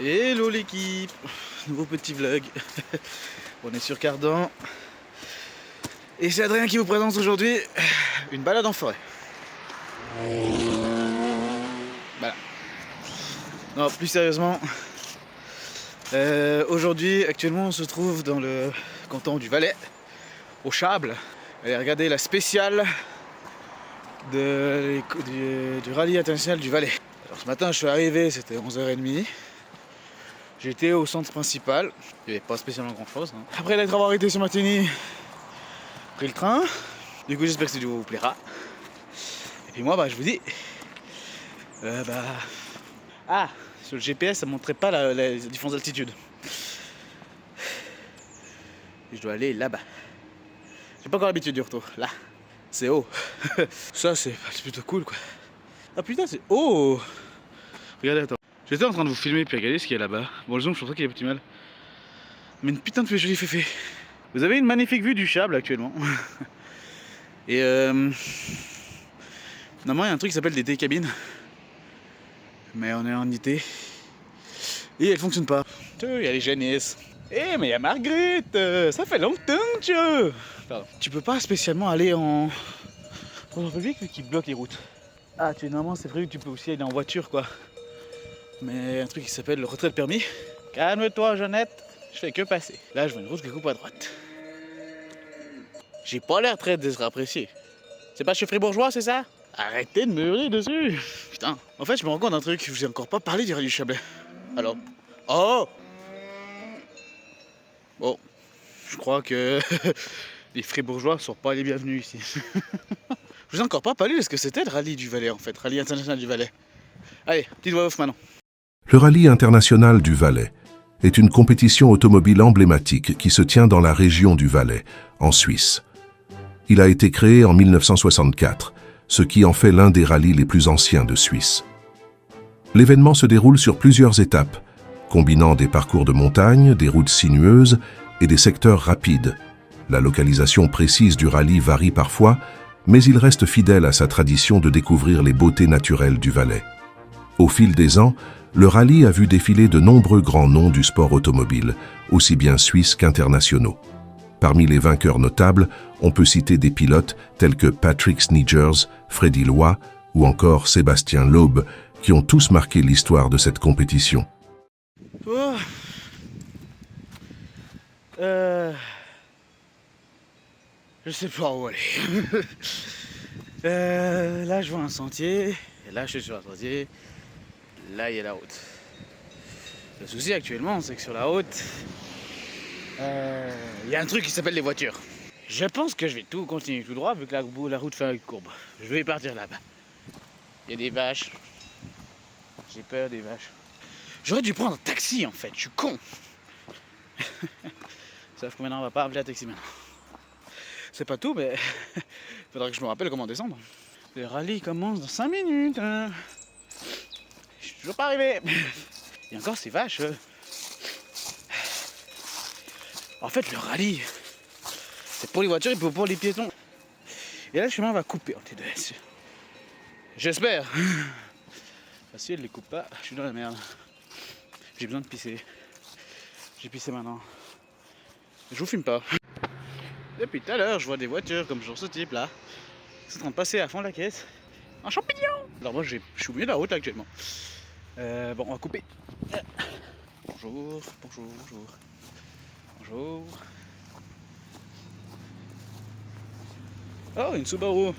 Hello l'équipe, nouveau petit vlog. On est sur Cardan. Et c'est Adrien qui vous présente aujourd'hui une balade en forêt. Voilà. Non, plus sérieusement, aujourd'hui, actuellement, on se trouve dans le canton du Valais, au Chable. Allez, regardez la spéciale du rallye international du Valais. Alors ce matin, je suis arrivé, c'était 11h30. J'étais au centre principal, il n'y avait pas spécialement grand chose. Après l'être avoir été sur Martigny, j'ai pris le train. Du coup, j'espère que cette vidéo vous plaira. Et puis moi, je vous dis, sur le GPS, ça ne montrait pas la différence d'altitude. Je dois aller là-bas. J'ai pas encore l'habitude du retour. Là, c'est haut. Ça, c'est plutôt cool, quoi. Ah putain, c'est haut. Regardez, attends. J'étais en train de vous filmer puis regardez ce qu'il y a là-bas. Bon, le zoom, je pense qu'il y a petit mal. Mais une putain de jolie féfé. Vous avez une magnifique vue du Chable actuellement. Et normalement, il y a un truc qui s'appelle des télécabines. Mais on est en été. Et elle fonctionne pas. Il y a les Janice. Mais il y a Marguerite. Ça fait longtemps, Dieu. Tu peux pas spécialement aller en transport public vu qu'ils bloquent les routes. Normalement, c'est prévu que tu peux aussi aller en voiture, quoi. Mais un truc qui s'appelle le retrait de permis. Calme-toi, Jeannette. Je fais que passer. Là, je vois une route qui coupe à droite. J'ai pas l'air très apprécié. C'est pas chez Fribourgeois, c'est ça? Arrêtez de me hurler dessus. Putain. En fait, je me rends compte d'un truc. Je vous ai encore pas parlé du rallye du Chablais. Alors. Oh. Bon. Je crois que les Fribourgeois sont pas les bienvenus ici. Je vous ai encore pas parlé de ce que c'était le rallye du Valais, en fait. Rallye international du Valais. Allez, petite voix off maintenant. Le rallye international du Valais est une compétition automobile emblématique qui se tient dans la région du Valais, en Suisse. Il a été créé en 1964, ce qui en fait l'un des rallyes les plus anciens de Suisse. L'événement se déroule sur plusieurs étapes, combinant des parcours de montagne, des routes sinueuses et des secteurs rapides. La localisation précise du rallye varie parfois, mais il reste fidèle à sa tradition de découvrir les beautés naturelles du Valais. Au fil des ans, le rallye a vu défiler de nombreux grands noms du sport automobile, aussi bien suisses qu'internationaux. Parmi les vainqueurs notables, on peut citer des pilotes tels que Patrick Snigers, Freddy Loy ou encore Sébastien Loeb, qui ont tous marqué l'histoire de cette compétition. Oh. Je sais pas où aller. Là, je vois un sentier. Et là, je suis sur un sentier. Là, il y a la route. Le souci actuellement, c'est que sur la route, il y a un truc qui s'appelle les voitures. Je pense que je vais tout continuer tout droit vu que la route fait une courbe. Je vais partir là-bas. Il y a des vaches. J'ai peur des vaches. J'aurais dû prendre un taxi en fait, je suis con. Sauf que maintenant on va pas appeler un taxi maintenant. C'est pas tout, mais il faudra que je me rappelle comment descendre. Le rallye commence dans 5 minutes. Je suis toujours pas arrivé. Il y a encore ces vaches. En fait, le rallye, c'est pour les voitures et pour les piétons. Et là, le chemin va couper entre les deux. J'espère. Si elle les coupe pas, je suis dans la merde. J'ai besoin de pisser. J'ai pissé maintenant. Je vous filme pas. Depuis tout à l'heure, je vois des voitures comme genre ce type là. Ils sont en train de passer à fond la caisse. Un champignon. Alors moi, je suis au milieu de la route là, actuellement. Bon, on va couper. Bonjour, bonjour, bonjour. Bonjour. Oh, une Subaru.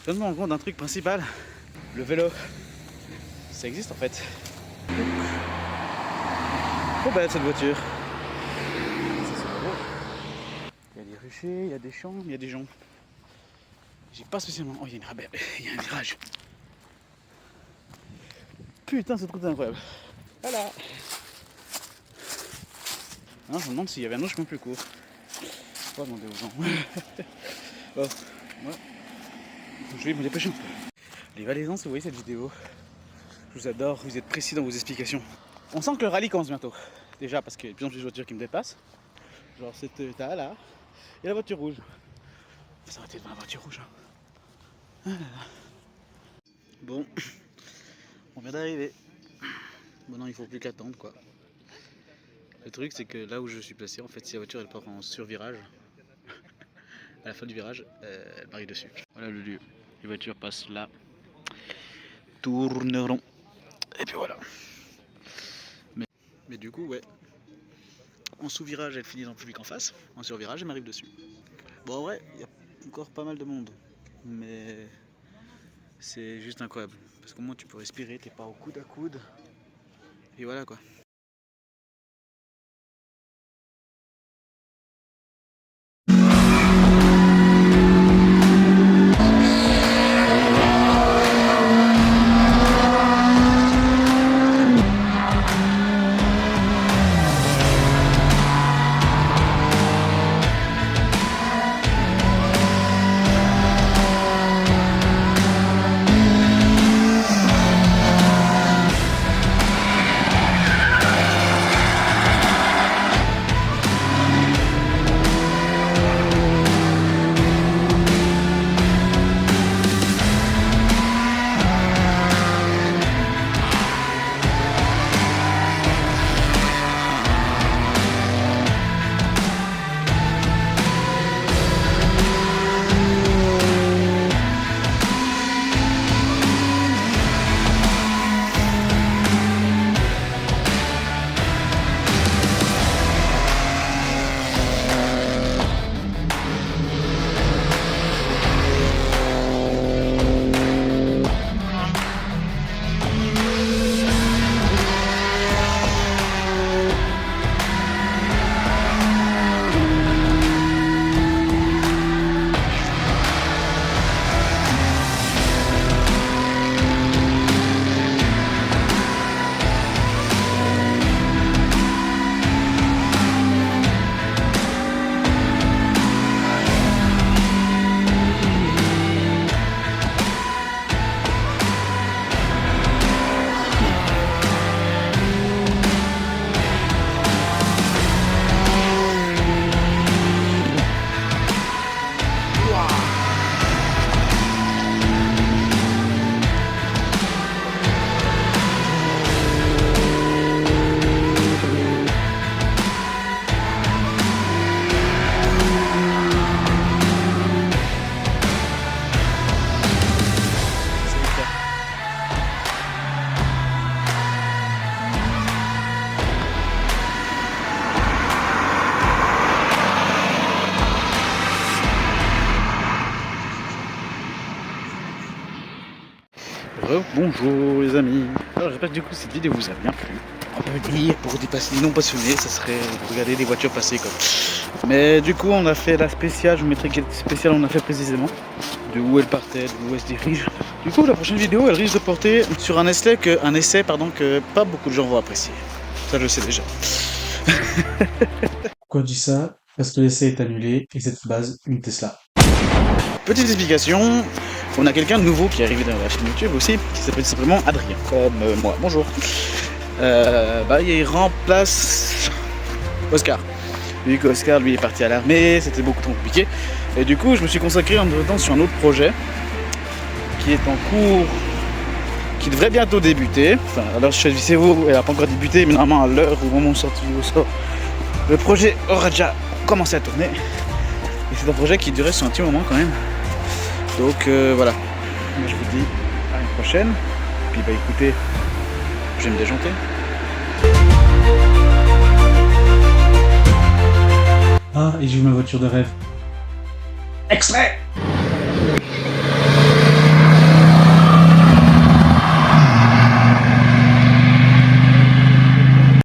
Je me rends compte d'un truc principal. Le vélo. Ça existe en fait. Trop belle cette voiture. Il y a des ruchers, il y a des champs, il y a des gens. J'ai pas spécialement. Oh, il y a une rabelle, il y a un virage. Putain, cette route est incroyable. Voilà. Alors, je me demande s'il y avait un autre chemin plus court. Faut pas demander aux gens. Oh, ouais. Je vais me dépêcher un peu. Les Valaisans, si vous voyez cette vidéo, je vous adore, vous êtes précis dans vos explications. On sent que le rallye commence bientôt. Déjà parce qu'il y a de plus en plus de voitures qui me dépassent. Genre cette Toyota là. Et la voiture rouge. Ça aurait été devant la voiture rouge. Ah là là. Bon, on vient d'arriver. Maintenant il faut plus qu'attendre quoi. Le truc c'est que là où je suis placé, en fait si la voiture elle part en survirage, à la fin du virage, elle m'arrive dessus. Voilà le lieu. Les voitures passent là, tourneront, et puis voilà. Mais du coup ouais, en sous-virage elle finit dans le public en face, en survirage elle m'arrive dessus. Bon en vrai, il y a encore pas mal de monde, mais c'est juste incroyable. Parce qu'au moins tu peux respirer, t'es pas au coude à coude. Et voilà quoi. Bonjour les amis. Alors j'espère que du coup cette vidéo vous a bien plu. On peut dire pour des non passionnés, ça serait de regarder les voitures passer quoi. Mais du coup on a fait la spéciale, je vous mettrai quelle spéciale on a fait précisément, de où elle partait, de où elle se dirige. Du coup la prochaine vidéo elle risque de porter sur un essai que pas beaucoup de gens vont apprécier. Ça je le sais déjà. Pourquoi je dis ça? Parce que l'essai est annulé et cette base une Tesla. Petite explication, on a quelqu'un de nouveau qui est arrivé dans la chaîne YouTube aussi, qui s'appelle simplement Adrien, comme moi. Bonjour. Il remplace Oscar. Vu qu'Oscar lui est parti à l'armée, c'était beaucoup trop compliqué. Et du coup, je me suis consacré en même temps sur un autre projet qui est en cours, qui devrait bientôt débuter. Enfin, alors chez Viceo, elle n'a pas encore débuté, mais normalement à l'heure où mon sortie au sort, le projet aura déjà commencé à tourner. Et c'est un projet qui durait sur un petit moment quand même. Donc voilà. Moi je vous dis à une prochaine. Puis bah écoutez, je vais me déjanter. Ah, et j'ai eu ma voiture de rêve. Extrait!